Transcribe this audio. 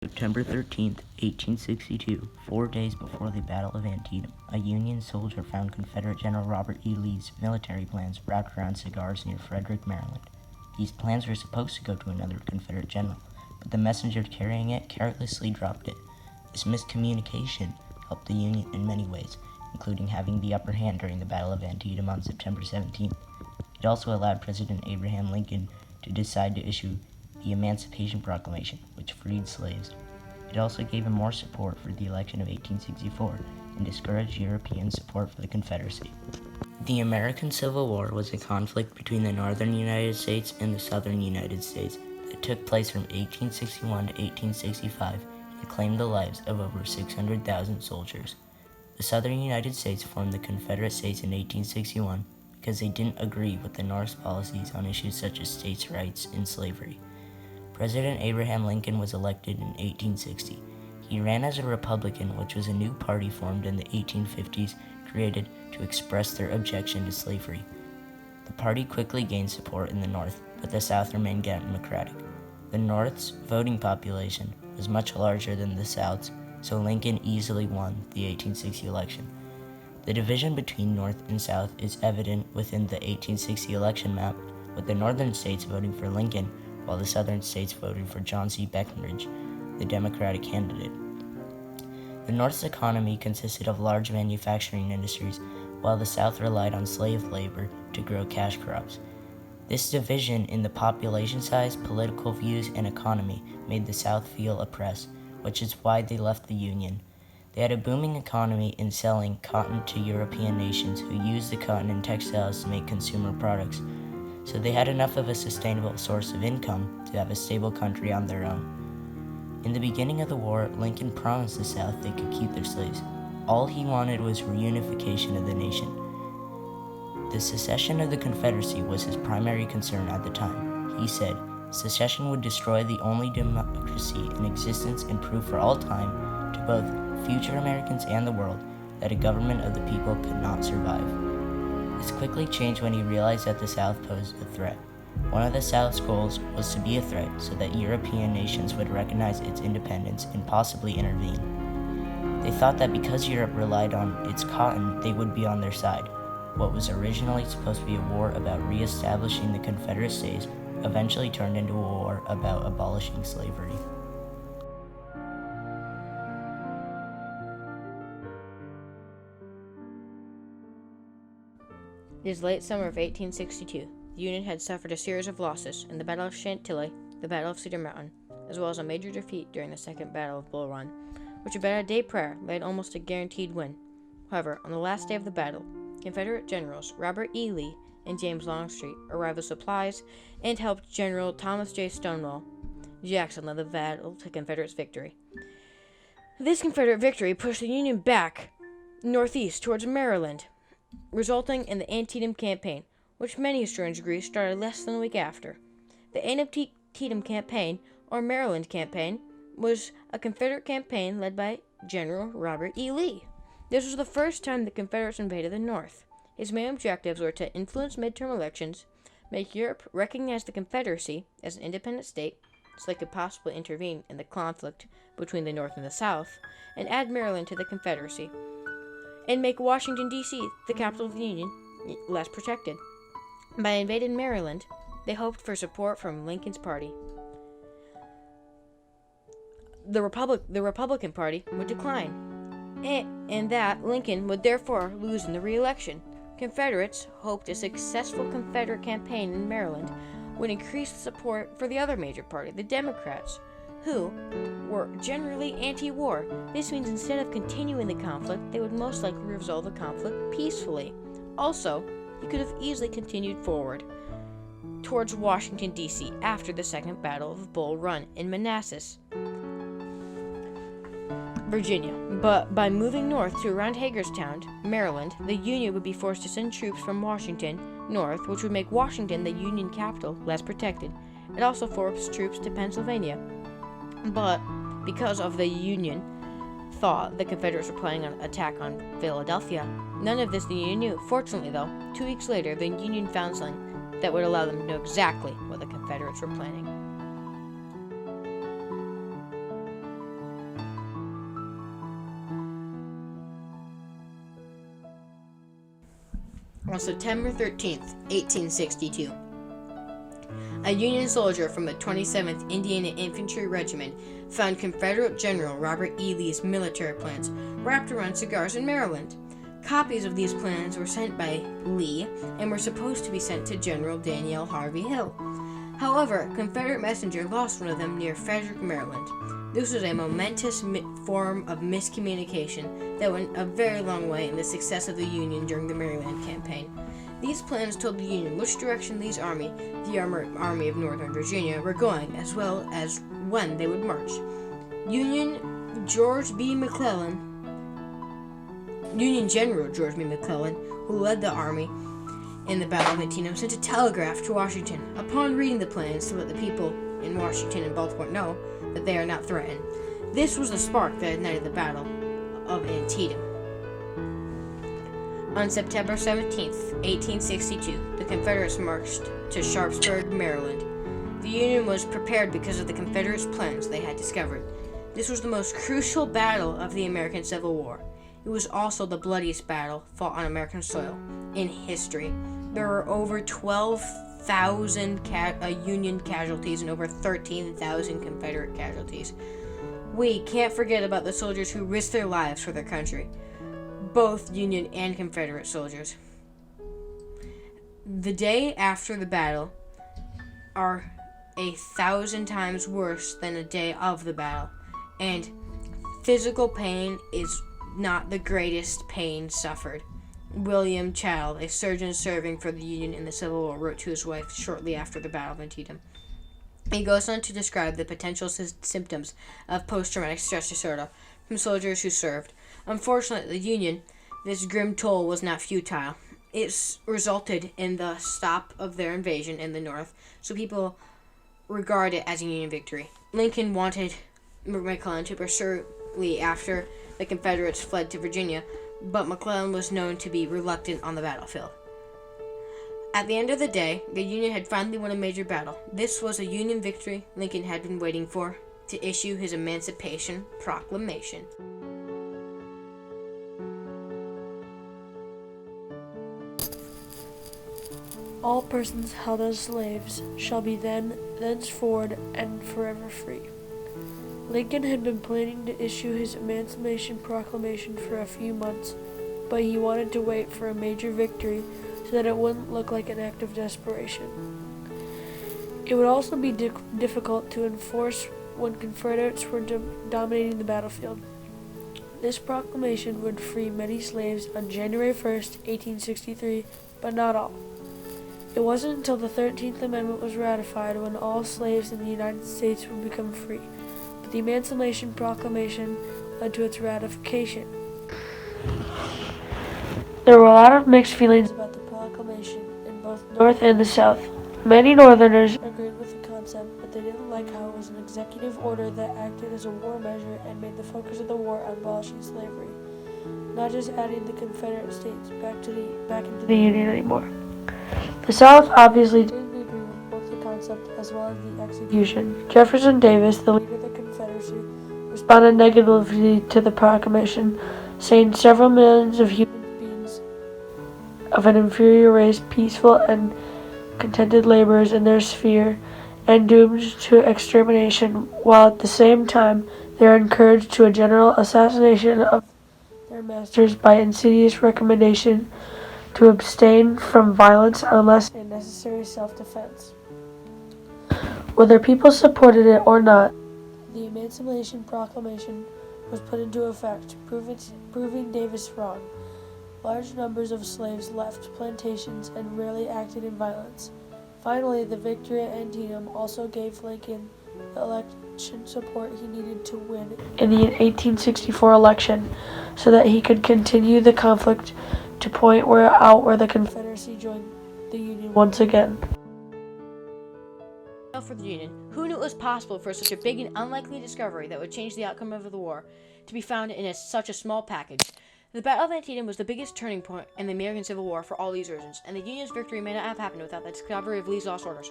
September 13th, 1862, 4 days before the Battle of Antietam, a Union soldier found Confederate General Robert E. Lee's military plans wrapped around cigars near Frederick, Maryland. These plans were supposed to go to another Confederate general, but the messenger carrying it carelessly dropped it. This miscommunication helped the Union in many ways, including having the upper hand during the Battle of Antietam on September 17th. It also allowed President Abraham Lincoln to decide to issue the Emancipation Proclamation, which freed slaves. It also gave him more support for the election of 1864 and discouraged European support for the Confederacy. The American Civil War was a conflict between the northern United States and the southern United States that took place from 1861 to 1865 and claimed the lives of over 600,000 soldiers. The southern United States formed the Confederate States in 1861 because they didn't agree with the North's policies on issues such as states' rights and slavery. President Abraham Lincoln was elected in 1860. He ran as a Republican, which was a new party formed in the 1850s created to express their objection to slavery. The party quickly gained support in the North, but the South remained Democratic. The North's voting population was much larger than the South's, so Lincoln easily won the 1860 election. The division between North and South is evident within the 1860 election map, with the northern states voting for Lincoln while the southern states voted for John C. Breckinridge, the Democratic candidate. The North's economy consisted of large manufacturing industries, while the South relied on slave labor to grow cash crops. This division in the population size, political views, and economy made the South feel oppressed, which is why they left the Union. They had a booming economy in selling cotton to European nations who used the cotton in textiles to make consumer products, so they had enough of a sustainable source of income to have a stable country on their own. In the beginning of the war, Lincoln promised the South they could keep their slaves. All he wanted was reunification of the nation. The secession of the Confederacy was his primary concern at the time. He said, secession would destroy the only democracy in existence and prove for all time to both future Americans and the world that a government of the people could not survive. This quickly changed when he realized that the South posed a threat. One of the South's goals was to be a threat so that European nations would recognize its independence and possibly intervene. They thought that because Europe relied on its cotton, they would be on their side. What was originally supposed to be a war about re-establishing the Confederate States eventually turned into a war about abolishing slavery. It is late summer of 1862. The Union had suffered a series of losses in the Battle of Chantilly, the Battle of Cedar Mountain, as well as a major defeat during the Second Battle of Bull Run, which about a day prior laid almost a guaranteed win. However, on the last day of the battle, Confederate generals Robert E. Lee and James Longstreet arrived with supplies and helped General Thomas J. Stonewall Jackson lead the battle to Confederate victory. This Confederate victory pushed the Union back northeast towards Maryland, resulting in the Antietam campaign, which many historians agree started less than a week after. The Antietam campaign, or Maryland campaign, was a Confederate campaign led by General Robert E. Lee. This was the first time the Confederates invaded the North. His main objectives were to influence midterm elections, make Europe recognize the Confederacy as an independent state, so they could possibly intervene in the conflict between the North and the South, and add Maryland to the Confederacy, and make Washington, D.C., the capital of the Union, less protected. By invading Maryland, they hoped for support from Lincoln's party. The Republican Party would decline, and that Lincoln would therefore lose in the re-election. Confederates hoped a successful Confederate campaign in Maryland would increase the support for the other major party, the Democrats, who were generally anti-war. This means instead of continuing the conflict, they would most likely resolve the conflict peacefully. Also, he could have easily continued forward towards Washington, D.C. after the Second Battle of Bull Run in Manassas, Virginia. But by moving north to around Hagerstown, Maryland, the Union would be forced to send troops from Washington north, which would make Washington, the Union capital, less protected. It also forced troops to Pennsylvania. But because of the Union thought the Confederates were planning an attack on Philadelphia, none of this the Union knew. Fortunately, though, 2 weeks later, the Union found something that would allow them to know exactly what the Confederates were planning. On September 13th, 1862, a Union soldier from the 27th Indiana Infantry Regiment found Confederate General Robert E. Lee's military plans wrapped around cigars in Maryland. Copies of these plans were sent by Lee and were supposed to be sent to General Daniel Harvey Hill. However, a Confederate messenger lost one of them near Frederick, Maryland. This was a momentous form of miscommunication that went a very long way in the success of the Union during the Maryland campaign. These plans told the Union which direction Lee's army, the Army of Northern Virginia, were going, as well as when they would march. Union General George B. McClellan, who led the army in the Battle of Antietam, sent a telegraph to Washington upon reading the plans to let the people in Washington and Baltimore know that they are not threatened. This was the spark that ignited the Battle of Antietam. On September 17th, 1862, the Confederates marched to Sharpsburg, Maryland. The Union was prepared because of the Confederates' plans they had discovered. This was the most crucial battle of the American Civil War. It was also the bloodiest battle fought on American soil in history. There were over 12,000 Union casualties and over 13,000 Confederate casualties. We can't forget about the soldiers who risked their lives for their country, both Union and Confederate soldiers. The day after the battle are 1,000 times worse than the day of the battle, and physical pain is not the greatest pain suffered. William Child, a surgeon serving for the Union in the Civil War, wrote to his wife shortly after the Battle of Antietam. He goes on to describe the potential symptoms of post-traumatic stress disorder from soldiers who served. Unfortunately, the Union, this grim toll was not futile. It resulted in the stop of their invasion in the North, so people regard it as a Union victory. Lincoln wanted McClellan to pursue Lee after the Confederates fled to Virginia, but McClellan was known to be reluctant on the battlefield. At the end of the day, the Union had finally won a major battle. This was a Union victory Lincoln had been waiting for, to issue his Emancipation Proclamation. All persons held as slaves shall be thenceforward and forever free. Lincoln had been planning to issue his Emancipation Proclamation for a few months, but he wanted to wait for a major victory so that it wouldn't look like an act of desperation. It would also be difficult to enforce when Confederates were dominating the battlefield. This proclamation would free many slaves on January 1st, 1863, but not all. It wasn't until the 13th Amendment was ratified when all slaves in the United States would become free. But the Emancipation Proclamation led to its ratification. There were a lot of mixed feelings about the proclamation in both the North and the South. Many Northerners agreed with the concept, but they didn't like how it was an executive order that acted as a war measure and made the focus of the war on abolishing slavery, not just adding the Confederate States back into the Union anymore. The South obviously didn't agree with both the concept as well as the execution. Jefferson Davis, the leader of the Confederacy, responded negatively to the proclamation, saying several millions of human beings of an inferior race, peaceful and contented laborers in their sphere, and doomed to extermination, while at the same time they are encouraged to a general assassination of their masters by insidious recommendation to abstain from violence unless in necessary self-defense. Whether people supported it or not, the Emancipation Proclamation was put into effect, proving Davis wrong. Large numbers of slaves left plantations and rarely acted in violence. Finally, the victory at Antietam also gave Lincoln the election support he needed to win in the 1864 election so that he could continue the conflict to point where the Confederacy joined the Union once again. For the Union, who knew it was possible for such a big and unlikely discovery that would change the outcome of the war to be found in such a small package? The Battle of Antietam was the biggest turning point in the American Civil War for all these reasons, and the Union's victory may not have happened without the discovery of Lee's lost orders.